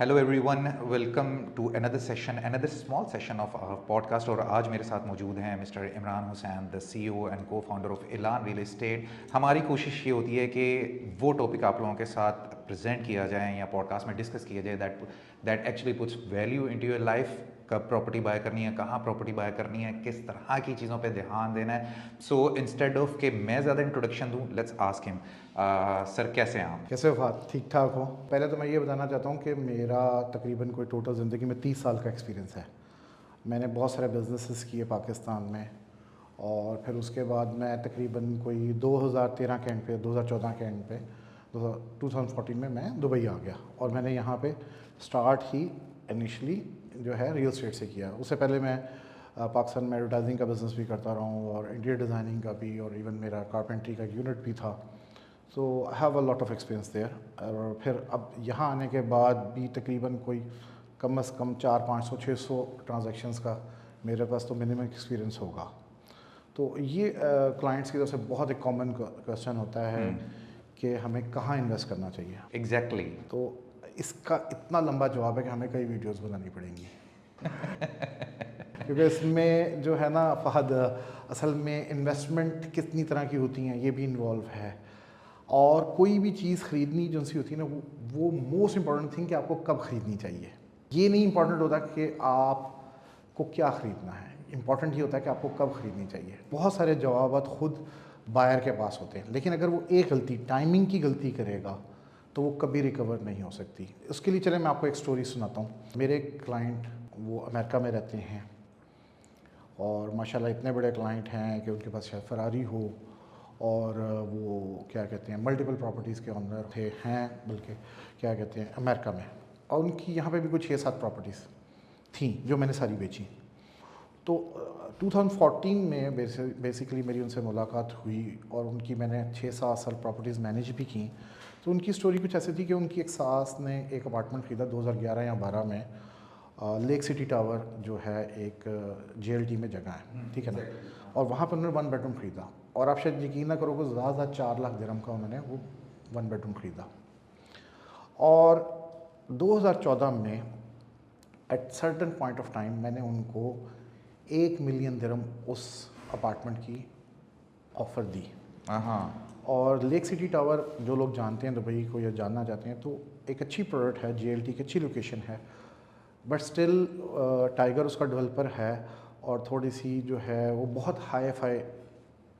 Hello everyone, welcome to another session, another small session of our podcast. और आज मेरे साथ मौजूद हैं mister Imran Hussain, the CEO and co founder of Elan real estate. हमारी कोशिश ये होती है कि वो टॉपिक आप लोगों के साथ प्रेजेंट किया जाए या पॉडकास्ट में डिस्कस किया जाए that actually puts value into your life. कब प्रॉपर्टी बाय करनी है, कहाँ प्रॉपर्टी बाय करनी है, किस तरह की चीज़ों पे ध्यान देना है। सो इंस्टेड ऑफ कि मैं ज़्यादा इंट्रोडक्शन दूँ, लेट्स आस्क हिम। सर कैसे हैं आप? कैसे हो फात? ठीक ठाक हो। पहले तो मैं ये बताना चाहता हूँ कि मेरा तकरीबन कोई टोटल ज़िंदगी में 30 साल का एक्सपीरियंस है। मैंने बहुत सारे बिजनेसेस किए पाकिस्तान में, और फिर उसके बाद मैं तकरीबन कोई 2013 के एंड पे, 2014 के एंड पे, 2014 में मैं दुबई आ गया। और मैंने यहाँ पे स्टार्ट ही इनिशली जो है रियल एस्टेट से किया। उससे पहले मैं पाकिस्तान में एडवर्टाइजिंग का बिज़नेस भी करता रहा हूँ, और इंटीरियर डिज़ाइनिंग का भी, और इवन मेरा कारपेंट्री का यूनिट भी था। So I have a lot of experience there. और फिर अब यहाँ आने के बाद भी तकरीबन कोई कम से कम 400-500-600 ट्रांजैक्शंस का मेरे पास तो मिनिमम एक्सपीरियंस होगा। तो ये क्लाइंट्स की तरफ से बहुत एक कॉमन क्वेश्चन होता है कि हमें कहाँ इन्वेस्ट करना चाहिए। एग्जैक्टली। तो इसका इतना लंबा जवाब है कि हमें कई वीडियोस बनानी पड़ेंगी क्योंकि इसमें जो है ना फहद, असल में इन्वेस्टमेंट कितनी तरह की होती हैं ये भी इन्वॉल्व है। और कोई भी चीज़ ख़रीदनी जो सी होती है ना, वो मोस्ट इम्पॉर्टेंट थिंग कि आपको कब ख़रीदनी चाहिए। ये नहीं इम्पॉर्टेंट होता कि आपको क्या ख़रीदना है, इम्पॉर्टेंट ये होता है कि आपको कब ख़रीदनी चाहिए। बहुत सारे जवाब खुद बायर के पास होते हैं, लेकिन अगर वो एक गलती, टाइमिंग की गलती करेगा तो वो कभी रिकवर नहीं हो सकती। उसके लिए चले मैं आपको एक स्टोरी सुनाता हूँ। मेरे क्लाइंट वो अमेरिका में रहते हैं, और माशाल्लाह इतने बड़े क्लाइंट हैं कि उनके पास शायद फरारी हो, और वो क्या कहते हैं मल्टीपल प्रॉपर्टीज़ के ऑनर हैं, बल्कि क्या कहते हैं अमेरिका में। और उनकी यहाँ पे भी कुछ 6-7 प्रॉपर्टीज़ थी जो मैंने सारी बेची। तो 2014 में बेसिकली मेरी उनसे मुलाकात हुई, और उनकी मैंने 6-7 साल प्रॉपर्टीज़ मैनेज भी की। तो उनकी स्टोरी कुछ ऐसी थी कि उनकी एक सास ने एक अपार्टमेंट ख़रीदा 2011 या 12 में, लेक सिटी टावर जो है एक JLT में जगह है, ठीक है ना। और वहाँ पर उन्होंने 1 बेडरूम ख़रीदा, और आप शायद यकीन ना करोगे ज़्यादा 4 लाख दिरहम का उन्होंने वो 1 बेडरूम ख़रीदा। और 2014 में at certain point of time मैंने उनको 1 मिलियन दिरहम उस अपार्टमेंट की ऑफ़र दी। हाँ। और लेक सिटी टावर जो लोग जानते हैं दुबई को या जानना चाहते हैं, तो एक अच्छी प्रोडक्ट है, JLT की अच्छी लोकेशन है, बट स्टिल टाइगर उसका डेवलपर है, और थोड़ी सी जो है वो बहुत हाई फाई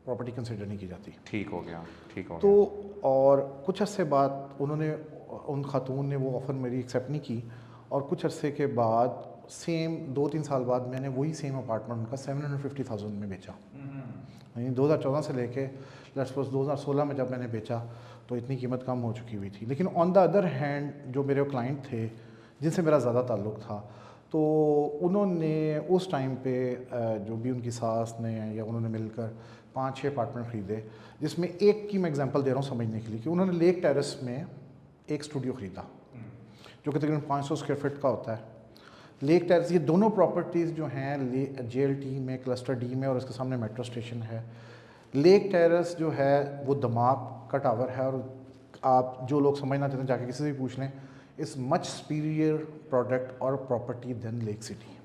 प्रॉपर्टी कंसिडर नहीं की जाती। ठीक हो गया, ठीक हो तो गया। और कुछ अरसे बाद उन खातून ने वो ऑफ़र मेरी एक्सेप्ट नहीं की, और कुछ अरसे के बाद सेम 2-3 साल बाद मैंने वही सेम अपार्टमेंट उनका 750,000 में बेचा। यानी 2014 से लेके लेट्स सपोज 2016 में जब मैंने बेचा तो इतनी कीमत कम हो चुकी हुई थी। लेकिन ऑन द अदर हैंड जो मेरे क्लाइंट थे जिनसे मेरा ज़्यादा ताल्लुक़ था, तो उन्होंने उस टाइम पे जो भी उनकी सास ने या उन्होंने मिलकर 5-6 अपार्टमेंट ख़रीदे, जिसमें एक की मैं एग्जांपल दे रहा हूँ समझने के लिए, कि उन्होंने लेक टेरेस में एक स्टूडियो ख़रीदा जो कि तकरीबन 500 स्क्वायर फीट का होता है। लेक टेरेस, ये दोनों प्रॉपर्टीज़ जो हैं JLT में, क्लस्टर D में, और इसके सामने मेट्रो स्टेशन है। लेक टेरेस जो है वो दमाग का टावर है, और आप जो लोग समझना चाहते हैं जाके किसी से भी पूछ लें, इज़ मच सुपीरियर प्रोडक्ट और प्रॉपर्टी देन लेक सिटी।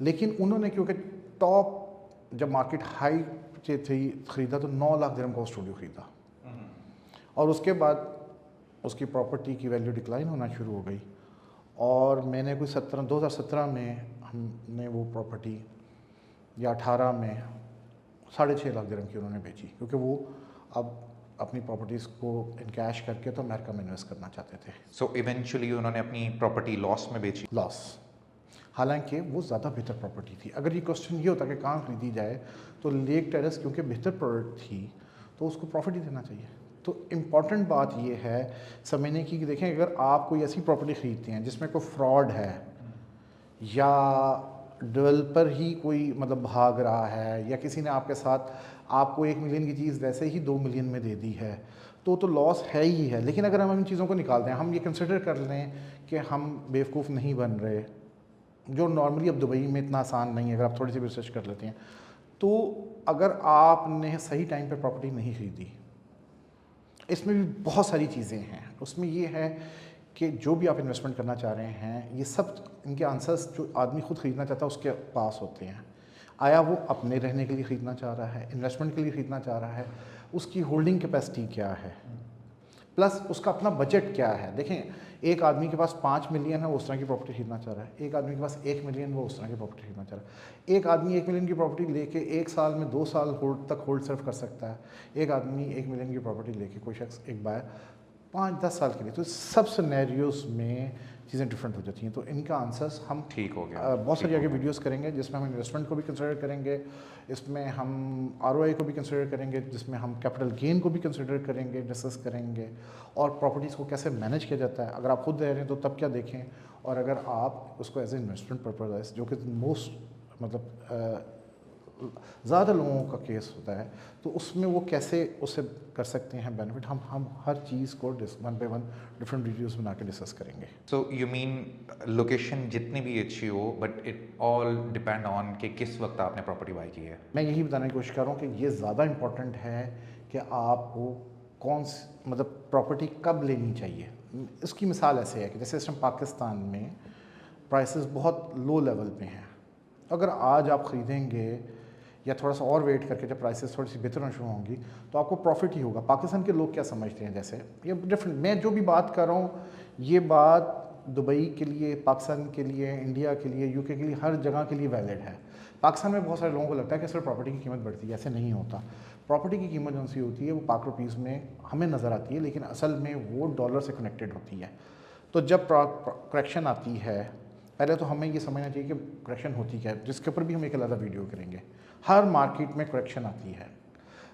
लेकिन उन्होंने क्योंकि टॉप जब मार्केट हाई थी ख़रीदा, तो 9 लाख दिरहम का स्टूडियो ख़रीदा, और उसके बाद उसकी प्रॉपर्टी की वैल्यू डिक्लाइन होना शुरू हो गई। और मैंने कोई 2017 में हमने वो प्रॉपर्टी, या 18 में 6.5 लाख दिरहम की उन्होंने बेची, क्योंकि वो अब अपनी प्रॉपर्टीज़ को इनकैश करके तो अमेरिका में इन्वेस्ट करना चाहते थे। सो इवेंचुअली उन्होंने अपनी प्रॉपर्टी लॉस में बेची। लॉस, हालांकि वो ज़्यादा बेहतर प्रॉपर्टी थी। अगर ये क्वेश्चन ये होता कि कहाँ खरीदी जाए, तो लेक टेरेस क्योंकि बेहतर प्रोडक्ट थी तो उसको प्रॉफिट ही देना चाहिए। तो इम्पॉर्टेंट बात ये है समझने की कि देखें, अगर आप कोई ऐसी प्रॉपर्टी ख़रीदते हैं जिसमें कोई फ्रॉड है, या डेवलपर ही कोई मतलब भाग रहा है, या किसी ने आपके साथ आपको 1 मिलियन की चीज़ वैसे ही 2 मिलियन में दे दी है, तो लॉस है ही है। लेकिन अगर हम इन चीज़ों को निकालते हैं, हम ये कंसिडर कर लें कि हम बेवकूफ़ नहीं बन रहे, जो नॉर्मली अब दुबई में इतना आसान नहीं है, अगर आप थोड़ी सी रिसर्च कर लेते हैं, तो अगर आपने सही टाइम पे प्रॉपर्टी नहीं ख़रीदी, इसमें भी बहुत सारी चीज़ें हैं। उसमें ये है कि जो भी आप इन्वेस्टमेंट करना चाह रहे हैं, ये सब इनके आंसर्स जो आदमी खुद ख़रीदना चाहता है उसके पास होते हैं। आया वो अपने रहने के लिए ख़रीदना चाह रहा है, इन्वेस्टमेंट के लिए ख़रीदना चाह रहा है, उसकी होल्डिंग कैपेसिटी क्या है, प्लस उसका अपना बजट क्या है। देखें, एक आदमी के पास 5 मिलियन है, वो उस तरह की प्रॉपर्टी खरीदना चाह रहा है। एक आदमी के पास 1 मिलियन, वो उस तरह की प्रॉपर्टी खरीदना चाह रहा है। एक आदमी 1 मिलियन की प्रॉपर्टी लेके 1 साल में 2 साल होल्ड सर्व कर सकता है। एक आदमी 1 मिलियन की प्रॉपर्टी लेके, कोई शख्स, एक बायर 5-10 साल के लिए। तो सब सिनेरियोज में चीज़ें डिफरेंट हो जाती हैं। तो इनका आंसर्स हम ठीक हो गया, बहुत सारी आगे वीडियोस करेंगे जिसमें हम इन्वेस्टमेंट को भी कंसिडर करेंगे, इसमें हम ROI को भी कंसिडर करेंगे, जिसमें हम कैपिटल गेन को भी कंसिडर करेंगे, डिस्कस करेंगे, और प्रॉपर्टीज़ को कैसे मैनेज किया जाता है। अगर आप खुद रह रहे हैं तो तब क्या देखें, और अगर आप उसको एज ए इन्वेस्टमेंट पर्पज, जो कि मोस्ट मतलब ज़्यादा लोगों का केस होता है, तो उसमें वो कैसे उसे कर सकते हैं बेनिफिट, हम हर चीज़ को 1 बाय 1 डिफरेंट वीडियोस बना के डिस्कस करेंगे। सो यू मीन लोकेशन जितनी भी अच्छी हो, but it all depend on कि किस वक्त आपने प्रॉपर्टी बाई की है। मैं यही बताने की कोशिश कर रहा हूँ कि ये ज़्यादा इम्पोर्टेंट है कि आपको मतलब प्रॉपर्टी कब लेनी चाहिए। इसकी मिसाल ऐसे है कि जैसे इस टाइम पाकिस्तान में प्राइसेस बहुत लो लेवल पे हैं। अगर आज आप ख़रीदेंगे या थोड़ा सा और वेट करके जब प्राइसेस थोड़ी सी बेहतर होना शुरू होंगी तो आपको प्रॉफिट ही होगा। पाकिस्तान के लोग क्या समझते हैं, जैसे ये डिफरेंट, मैं जो भी बात कर रहा हूँ ये बात दुबई के लिए, पाकिस्तान के लिए, इंडिया के लिए, UK के लिए, हर जगह के लिए वैलिड है। पाकिस्तान में बहुत सारे लोगों को लगता है कि सिर्फ प्रॉपर्टी की कीमत बढ़ती है, ऐसे नहीं होता। प्रॉपर्टी की कीमत जो सी होती है वो पाक रुपीज़ में हमें नज़र आती है, लेकिन असल में वो डॉलर से कनेक्टेड होती है। तो जब करेक्शन आती है, पहले तो हमें ये समझना चाहिए कि करेक्शन होती क्या है, जिसके ऊपर भी हम एक अलग वीडियो करेंगे। हर मार्केट में करेक्शन आती है।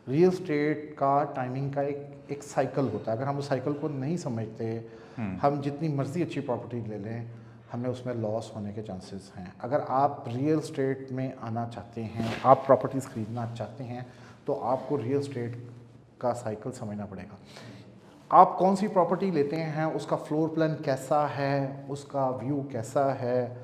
रियल स्टेट का टाइमिंग का एक साइकिल होता है। अगर हम उस साइकिल को नहीं समझते, हम जितनी मर्जी अच्छी प्रॉपर्टी ले लें, हमें उसमें लॉस होने के चांसेस हैं। अगर आप रियल स्टेट में आना चाहते हैं, आप प्रॉपर्टीज़ ख़रीदना चाहते हैं, तो आपको रियल स्टेट का साइकिल समझना पड़ेगा। आप कौन सी प्रॉपर्टी लेते हैं, उसका फ्लोर प्लान कैसा है, उसका व्यू कैसा है,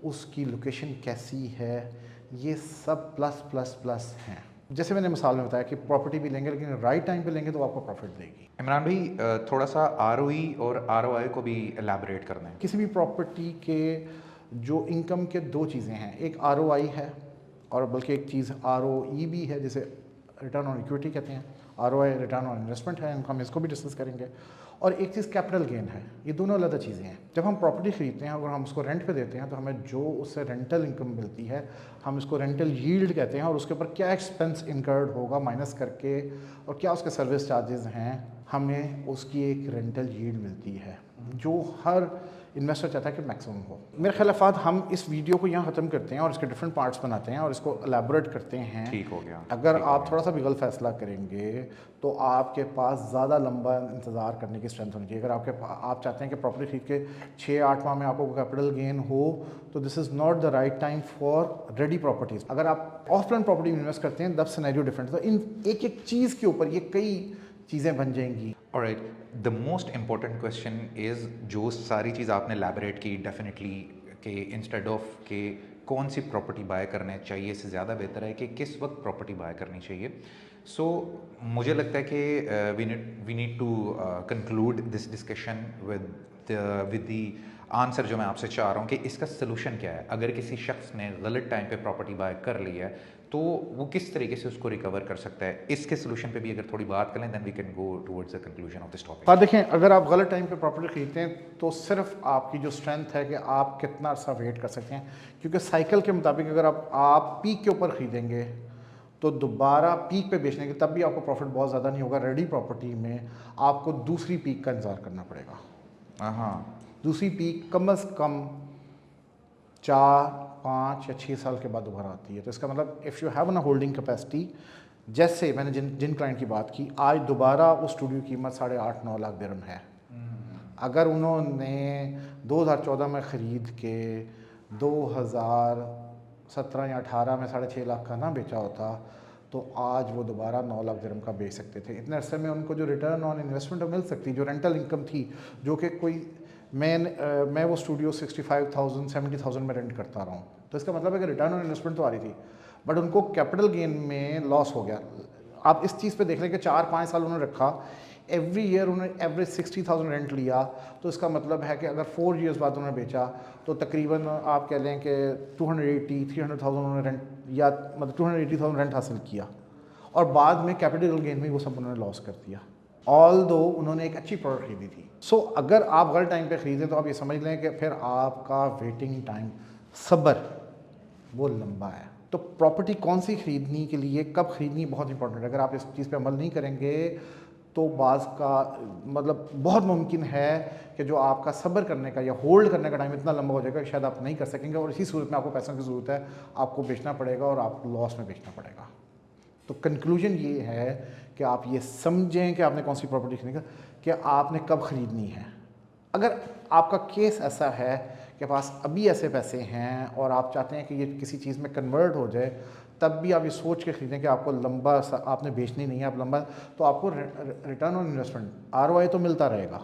उसकी लोकेशन कैसी है, ये सब प्लस प्लस प्लस हैं। जैसे मैंने मिसाल में बताया कि प्रॉपर्टी भी लेंगे लेकिन राइट टाइम पे लेंगे तो आपको प्रॉफिट देगी। इमरान भाई, थोड़ा सा ROE और ROI को भी एलैबोरेट करना है। किसी भी प्रॉपर्टी के जो इनकम के 2 चीज़ें हैं, एक ROI है और बल्कि एक चीज़ ROE भी है, जिसे रिटर्न ऑन इक्विटी कहते हैं। ROI रिटर्न ऑन इन्वेस्टमेंट है, हम इसको भी डिस्कस करेंगे। और एक चीज़ कैपिटल गेन है। ये दोनों अलग चीज़ें हैं। जब हम प्रॉपर्टी ख़रीदते हैं, अगर हम उसको रेंट पे देते हैं तो हमें जो उससे रेंटल इनकम मिलती है, हम इसको रेंटल यील्ड कहते हैं, और उसके ऊपर क्या एक्सपेंस इनकर्ड होगा माइनस करके, और क्या उसके सर्विस चार्जेस हैं, हमें उसकी एक रेंटल यील्ड मिलती है, जो हर इन्वेस्टर चाहता है कि मैक्सिमम हो। मेरे ख्याल फ़ाद हम इस वीडियो को यहाँ ख़त्म करते हैं और इसके डिफरेंट पार्ट्स बनाते हैं और इसको एलैबोरेट करते हैं। ठीक हो गया। अगर आप थोड़ा सा भी गलत फैसला करेंगे तो आपके पास ज़्यादा लंबा इंतज़ार करने की स्ट्रेंथ होनी चाहिए। अगर आप चाहते हैं कि प्रॉपर्टी खरीद के 6-8 माह में आपको कैपिटल गेन हो, तो this is not the right time for ready properties. अगर आप ऑफ प्लान प्रॉपर्टी में इन्वेस्ट करते हैं, तब सिनेरियो डिफरेंट। तो इन एक एक चीज़ के ऊपर ये कई चीज़ें बन जाएंगी। Alright, the most important question is, जो सारी चीज़ आपने एलैबोरेट की डेफिनेटली, कि इंस्टेड ऑफ कि कौन सी प्रॉपर्टी बाय करने चाहिए से ज़्यादा बेहतर है कि किस वक्त प्रॉपर्टी बाय करनी चाहिए। सो मुझे लगता है कि we need to conclude this discussion with the answer जो मैं आपसे चाह रहा हूँ कि इसका सोल्यूशन क्या है। अगर किसी शख्स ने गलत टाइम पे प्रॉपर्टी बाय कर ली है तो वो किस तरीके से उसको रिकवर कर सकता है। इसके सोल्यूशन पे भी अगर थोड़ी बात करें, then we can go towards the conclusion of this topic. देखें, अगर आप गलत टाइम पे प्रॉपर्टी खरीदते हैं तो सिर्फ आपकी जो स्ट्रेंथ है कि आप कितना अर्सा वेट कर सकते हैं, क्योंकि साइकिल के मुताबिक अगर आप पीक के ऊपर ख़रीदेंगे तो दोबारा पीक पे बेचने के तब भी आपको प्रॉफिट बहुत ज़्यादा नहीं होगा। रेडी प्रॉपर्टी में आपको दूसरी पीक का इंतज़ार करना पड़ेगा। हाँ, दूसरी पीक कम से कम 4, 5 या 6 साल के बाद दोबारा आती है। तो इसका मतलब इफ़ यू हैव ना होल्डिंग कैपेसिटी, जैसे मैंने जिन क्लाइंट की बात की, आज दोबारा उस स्टूडियो की कीमत 8.5-9 लाख दिरहम है। अगर उन्होंने 2014 में ख़रीद के 2017 या 18 में 6.5 लाख का ना बेचा होता तो आज वो दोबारा 9 लाख दिरहम का बेच सकते थे। इतने अरसे में उनको जो रिटर्न ऑन इन्वेस्टमेंट मिल सकती, जो रेंटल इनकम थी, जो कि कोई मैं वो स्टूडियो 65,000 70,000 में रेंट करता रहा हूँ, तो इसका मतलब है कि रिटर्न ऑन इन्वेस्टमेंट तो आ रही थी, बट उनको कैपिटल गेन में लॉस हो गया। आप इस चीज़ पे देख लें कि 4-5 साल उन्होंने रखा, एवरी ईयर उन्होंने एवरेज 60,000 रेंट लिया, तो इसका मतलब है कि अगर 4 ईयर्स बाद उन्होंने बेचा तो तकरीबन आप कह लें कि 280-300,000 उन्होंने रेंट, या मतलब 280,000 रेंट हासिल किया, और बाद में कैपिटल गेन में वो सब उन्होंने लॉस कर दिया, ऑल दो उन्होंने एक अच्छी प्रोडक्ट खरीदी थी। सो अगर आप गलत टाइम पे ख़रीदें तो आप ये समझ लें कि फिर आपका वेटिंग टाइम, सब्र, वो लंबा है। तो प्रॉपर्टी कौन सी ख़रीदनी के लिए, कब ख़रीदनी, बहुत इंपॉर्टेंट है। अगर आप इस चीज़ पे अमल नहीं करेंगे तो बाज़ का मतलब बहुत मुमकिन है कि जो आपका सब्र करने का या होल्ड करने का टाइम इतना लंबा हो जाएगा कि शायद आप नहीं कर सकेंगे, और इसी सूरत में आपको पैसों की ज़रूरत है, आपको बेचना पड़ेगा और आपको लॉस में बेचना पड़ेगा। तो कंक्लूजन ये है कि आप ये समझें कि आपने कौन सी प्रॉपर्टी खरीदनी, कि आपने कब ख़रीदनी है। अगर आपका केस ऐसा है कि पास अभी ऐसे पैसे हैं और आप चाहते हैं कि ये किसी चीज़ में कन्वर्ट हो जाए, तब भी आप ये सोच के ख़रीदें कि आपको लंबा आपने बेचनी नहीं है, आप लंबा, तो आपको रिटर्न ऑन इन्वेस्टमेंट ROI तो मिलता रहेगा,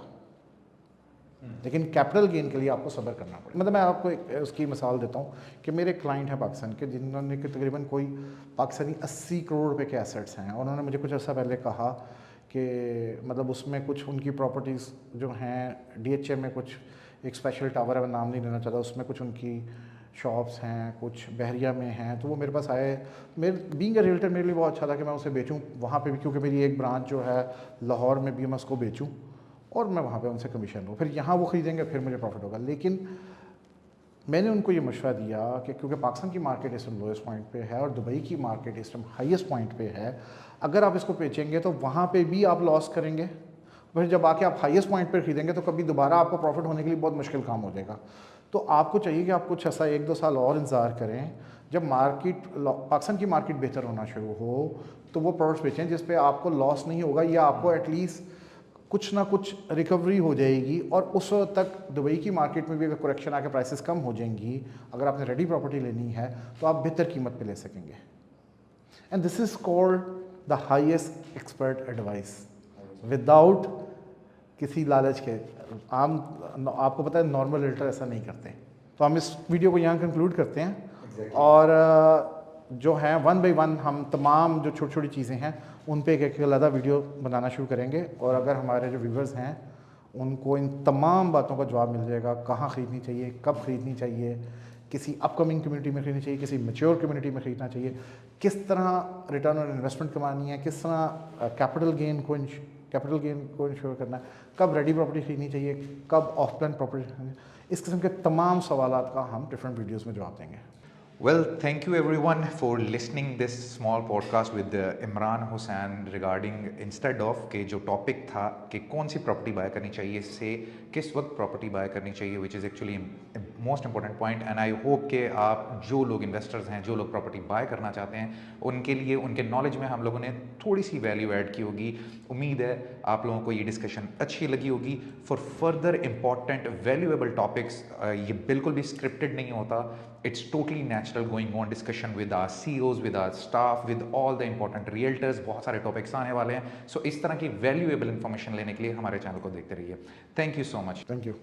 लेकिन कैपिटल गेन के लिए आपको सब्र करना पड़ेगा। मतलब मैं आपको उसकी मिसाल देता हूँ कि मेरे क्लाइंट हैं पाकिस्तान के, जिन्होंने कि तकरीबन कोई पाकिस्तानी 80 करोड़ रुपए के एसेट्स हैं, और उन्होंने मुझे कुछ अर्सा पहले कहा कि मतलब उसमें कुछ उनकी प्रॉपर्टीज़ जो हैं DHA में, कुछ एक स्पेशल टावर है, मैं नाम नहीं लेना चाहता, उसमें कुछ उनकी शॉप्स हैं, कुछ बहरिया में हैं। तो वो मेरे पास आए, मेरे बीइंग अ रियल्टर मेरे लिए बहुत अच्छा था कि मैं उसे बेचूं वहाँ पे भी, क्योंकि मेरी एक ब्रांच जो है लाहौर में भी, मैं उसको बेचूं और मैं वहाँ पे उनसे कमीशन लूँ, फिर यहाँ वो ख़रीदेंगे, फिर मुझे प्रॉफिट होगा। लेकिन मैंने उनको ये मशवरा दिया कि क्योंकि पाकिस्तान की मार्केट इस टाइम लोएस्ट पॉइंट पे है और दुबई की मार्केट इस टाइम हाईएस्ट पॉइंट पे है, अगर आप इसको बेचेंगे तो वहाँ पे भी आप लॉस करेंगे, फिर जब आके आप हाईएस्ट पॉइंट पर ख़रीदेंगे तो कभी दोबारा आपको प्रॉफिट होने के लिए बहुत मुश्किल काम हो जाएगा। तो आपको चाहिए कि आप कुछ ऐसा 1-2 साल और इंतज़ार करें, जब मार्केट, पाकिस्तान की मार्केट बेहतर होना शुरू हो, तो वो प्रोडक्ट्स बेचें जिस पे आपको लॉस नहीं होगा, या आपको एटलीस्ट कुछ ना कुछ रिकवरी हो जाएगी, और उस वक्त तक दुबई की मार्केट में भी अगर करेक्शन आके प्राइसेस कम हो जाएंगी, अगर आपने रेडी प्रॉपर्टी लेनी है तो आप बेहतर कीमत पे ले सकेंगे। And this is called the highest expert advice, without किसी लालच के। आम आपको पता है नॉर्मल रियल्टर ऐसा नहीं करते। तो हम इस वीडियो को यहाँ कंक्लूड करते हैं, और जो है 1 बाय 1 हम तमाम जो छोटी छोटी चीज़ें हैं उन पे एक अलग वीडियो बनाना शुरू करेंगे, और अगर हमारे जो व्यूवर्स हैं उनको इन तमाम बातों का जवाब मिल जाएगा, कहाँ ख़रीदनी चाहिए, कब ख़रीदनी चाहिए, किसी अपकमिंग कम्युनिटी में खरीदनी चाहिए, किसी मैच्योर कम्युनिटी में ख़रीदना चाहिए, किस तरह रिटर्न ऑन इन्वेस्टमेंट कमानी है, किस तरह कैपिटल गेन को इंश्योर करना है, कब रेडी प्रॉपर्टी खरीदनी चाहिए, कब ऑफ प्लान प्रॉपर्टी खरीदनी, इस किस्म के तमाम सवालात का हम डिफरेंट वीडियोज़ में जवाब देंगे। Well, thank you everyone for listening this small podcast with Imran Hussain regarding instead of कि जो टॉपिक था कि कौन सी प्रॉपर्टी बाय करनी चाहिए से किस वक्त प्रॉपर्टी बाय करनी चाहिए, which is actually most important point. And I hope कि आप जो लोग इन्वेस्टर्स हैं, जो लोग प्रॉपर्टी बाय करना चाहते हैं, उनके लिए उनके नॉलेज में हम लोगों ने थोड़ी सी वैल्यू ऐड की होगी। उम्मीद है आप लोगों को ये डिस्कशन अच्छी लगी होगी। For further important valuable topics, ये बिल्कुल भी स्क्रिप्टेड नहीं होता, it's totally natural going on discussion with our CEOs, with our staff, with all the important realtors. बहुत सारे टॉपिक्स आने वाले हैं। सो इस तरह की वैल्यूएबल इन्फॉर्मेशन लेने के लिए हमारे चैनल को देखते रहिए। Thank you so much. Thank you.